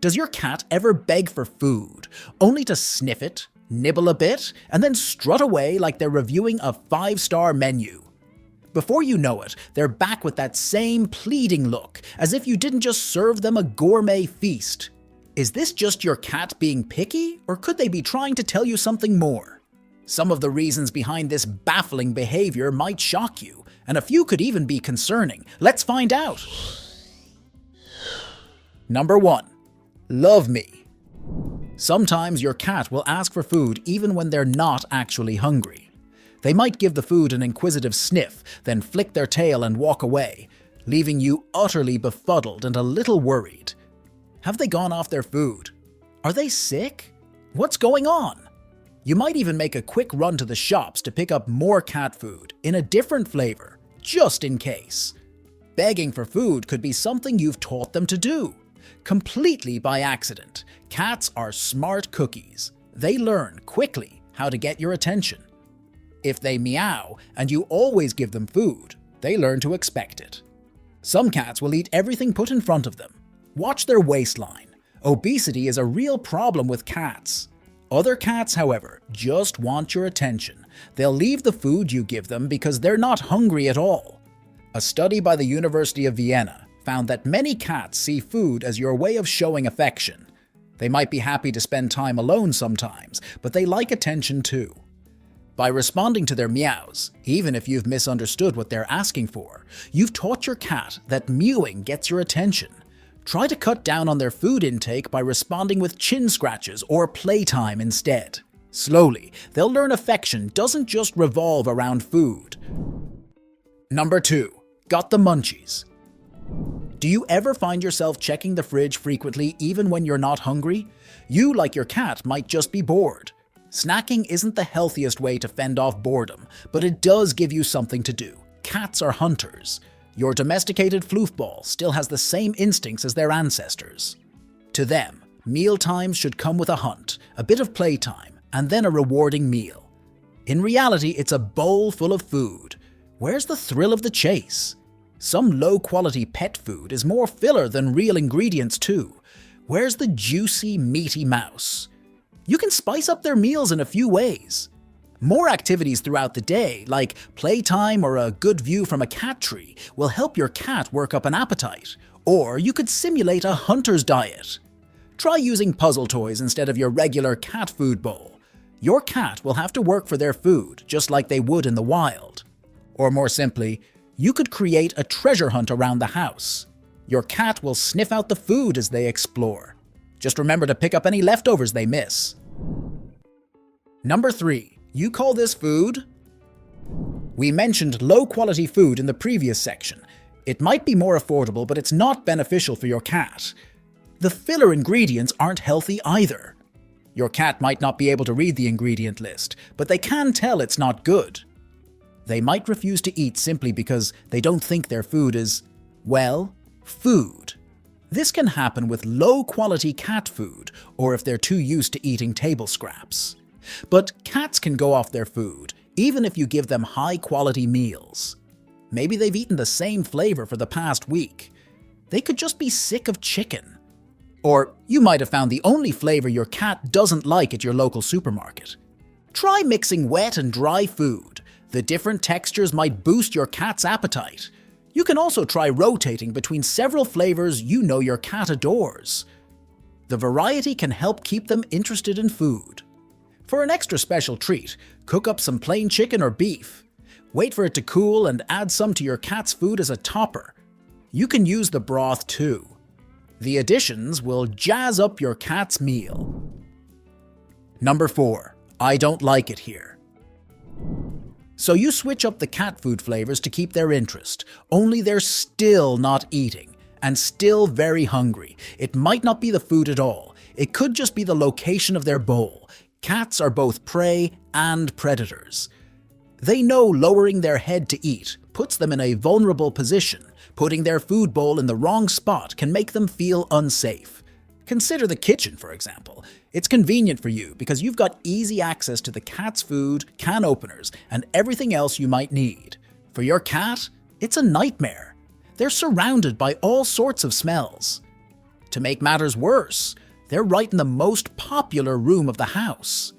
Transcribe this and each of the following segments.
Does your cat ever beg for food, only to sniff it, nibble a bit, and then strut away like they're reviewing a 5-star menu? Before you know it, they're back with that same pleading look, as if you didn't just serve them a gourmet feast. Is this just your cat being picky, or could they be trying to tell you something more? Some of the reasons behind this baffling behavior might shock you, and a few could even be concerning. Let's find out. Number 1. Love me. Sometimes your cat will ask for food even when they're not actually hungry. They might give the food an inquisitive sniff, then flick their tail and walk away, leaving you utterly befuddled and a little worried. Have they gone off their food? Are they sick? What's going on? You might even make a quick run to the shops to pick up more cat food in a different flavor, just in case. Begging for food could be something you've taught them to do, completely by accident. Cats are smart cookies. They learn quickly how to get your attention. If they meow and you always give them food, they learn to expect it. Some cats will eat everything put in front of them. Watch their waistline. Obesity is a real problem with cats. Other cats, however, just want your attention. They'll leave the food you give them because they're not hungry at all. A study by the University of Vienna found that many cats see food as your way of showing affection. They might be happy to spend time alone sometimes, but they like attention too. By responding to their meows, even if you've misunderstood what they're asking for, you've taught your cat that mewing gets your attention. Try to cut down on their food intake by responding with chin scratches or playtime instead. Slowly, they'll learn affection doesn't just revolve around food. Number 2. Got the munchies. Do you ever find yourself checking the fridge frequently even when you're not hungry? You, like your cat, might just be bored. Snacking isn't the healthiest way to fend off boredom, but it does give you something to do. Cats are hunters. Your domesticated floofball still has the same instincts as their ancestors. To them, meal times should come with a hunt, a bit of playtime, and then a rewarding meal. In reality, it's a bowl full of food. Where's the thrill of the chase? Some low-quality pet food is more filler than real ingredients too. Where's the juicy, meaty mouse? You can spice up their meals in a few ways. More activities throughout the day, like playtime or a good view from a cat tree, will help your cat work up an appetite. Or you could simulate a hunter's diet. Try using puzzle toys instead of your regular cat food bowl. Your cat will have to work for their food, just like they would in the wild. Or more simply, you could create a treasure hunt around the house. Your cat will sniff out the food as they explore. Just remember to pick up any leftovers they miss. Number 3. You call this food? We mentioned low-quality food in the previous section. It might be more affordable, but it's not beneficial for your cat. The filler ingredients aren't healthy either. Your cat might not be able to read the ingredient list, but they can tell it's not good. They might refuse to eat simply because they don't think their food is, well, food. This can happen with low-quality cat food, or if they're too used to eating table scraps. But cats can go off their food, even if you give them high-quality meals. Maybe they've eaten the same flavor for the past week. They could just be sick of chicken. Or you might have found the only flavor your cat doesn't like at your local supermarket. Try mixing wet and dry food. The different textures might boost your cat's appetite. You can also try rotating between several flavors you know your cat adores. The variety can help keep them interested in food. For an extra special treat, cook up some plain chicken or beef. Wait for it to cool and add some to your cat's food as a topper. You can use the broth too. The additions will jazz up your cat's meal. Number 4. I don't like it here. So you switch up the cat food flavors to keep their interest, only they're still not eating, and still very hungry. It might not be the food at all. It could just be the location of their bowl. Cats are both prey and predators. They know lowering their head to eat puts them in a vulnerable position. Putting their food bowl in the wrong spot can make them feel unsafe. Consider the kitchen, for example. It's convenient for you because you've got easy access to the cat's food, can openers, and everything else you might need. For your cat, it's a nightmare. They're surrounded by all sorts of smells. To make matters worse, they're right in the most popular room of the house.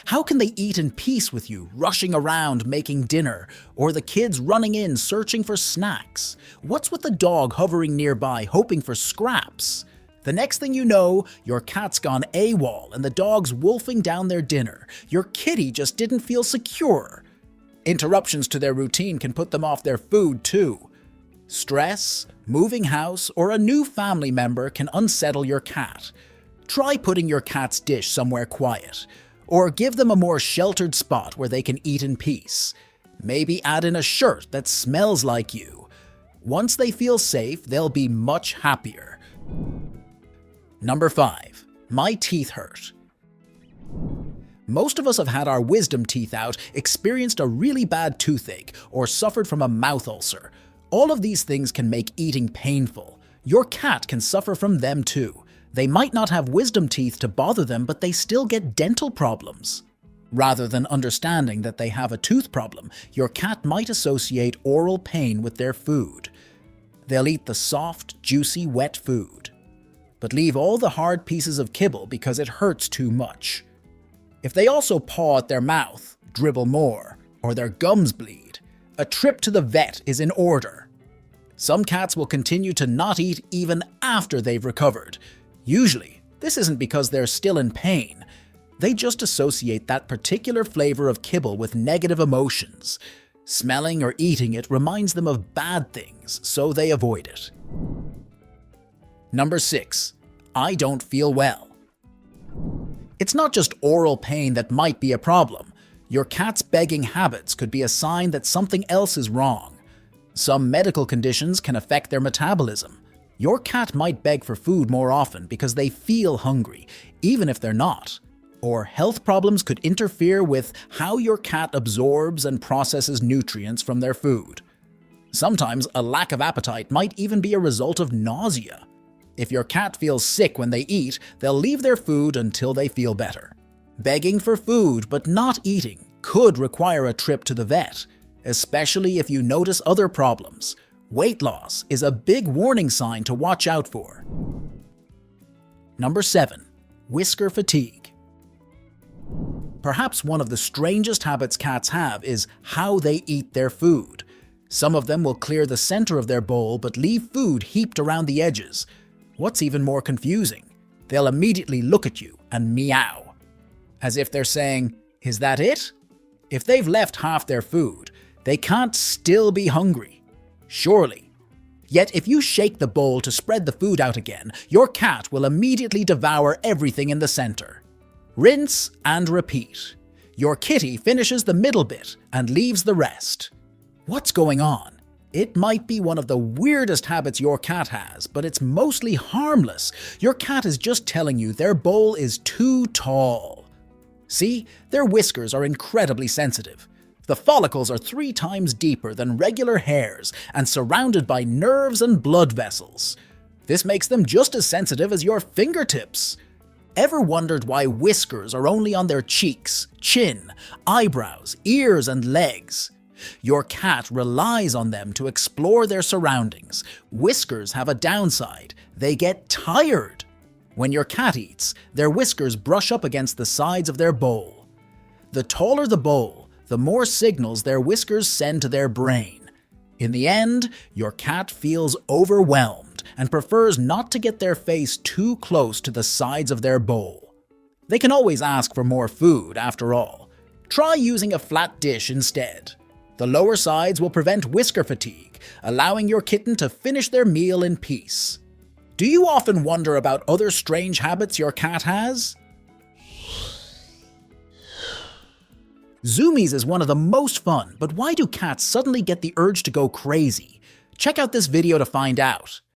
How can they eat in peace with you, rushing around making dinner, or the kids running in searching for snacks? What's with the dog hovering nearby hoping for scraps? The next thing you know, your cat's gone AWOL and the dog's wolfing down their dinner. Your kitty just didn't feel secure. Interruptions to their routine can put them off their food too. Stress, moving house, or a new family member can unsettle your cat. Try putting your cat's dish somewhere quiet, or give them a more sheltered spot where they can eat in peace. Maybe add in a shirt that smells like you. Once they feel safe, they'll be much happier. Number 5. My teeth hurt. Most of us have had our wisdom teeth out, experienced a really bad toothache, or suffered from a mouth ulcer. All of these things can make eating painful. Your cat can suffer from them too. They might not have wisdom teeth to bother them, but they still get dental problems. Rather than understanding that they have a tooth problem, your cat might associate oral pain with their food. They'll eat the soft, juicy, wet food, but leave all the hard pieces of kibble because it hurts too much. If they also paw at their mouth, dribble more, or their gums bleed, a trip to the vet is in order. Some cats will continue to not eat even after they've recovered. Usually, this isn't because they're still in pain. They just associate that particular flavor of kibble with negative emotions. Smelling or eating it reminds them of bad things, so they avoid it. Number 6. I don't feel well. It's not just oral pain that might be a problem. Your cat's begging habits could be a sign that something else is wrong. Some medical conditions can affect their metabolism. Your cat might beg for food more often because they feel hungry, even if they're not. Or health problems could interfere with how your cat absorbs and processes nutrients from their food. Sometimes a lack of appetite might even be a result of nausea. If your cat feels sick when they eat, they'll leave their food until they feel better. Begging for food but not eating could require a trip to the vet, especially if you notice other problems. Weight loss is a big warning sign to watch out for. Number 7. Whisker fatigue. Perhaps one of the strangest habits cats have is how they eat their food. Some of them will clear the center of their bowl but leave food heaped around the edges. What's even more confusing, they'll immediately look at you and meow, as if they're saying, "Is that it?" If they've left half their food, they can't still be hungry. Surely. Yet if you shake the bowl to spread the food out again, your cat will immediately devour everything in the center. Rinse and repeat. Your kitty finishes the middle bit and leaves the rest. What's going on? It might be one of the weirdest habits your cat has, but it's mostly harmless. Your cat is just telling you their bowl is too tall. See, their whiskers are incredibly sensitive. The follicles are 3 times deeper than regular hairs and surrounded by nerves and blood vessels. This makes them just as sensitive as your fingertips. Ever wondered why whiskers are only on their cheeks, chin, eyebrows, ears, and legs? Your cat relies on them to explore their surroundings. Whiskers have a downside. They get tired. When your cat eats, their whiskers brush up against the sides of their bowl. The taller the bowl, the more signals their whiskers send to their brain. In the end, your cat feels overwhelmed and prefers not to get their face too close to the sides of their bowl. They can always ask for more food, after all. Try using a flat dish instead. The lower sides will prevent whisker fatigue, allowing your kitten to finish their meal in peace. Do you often wonder about other strange habits your cat has? Zoomies is one of the most fun, but why do cats suddenly get the urge to go crazy? Check out this video to find out.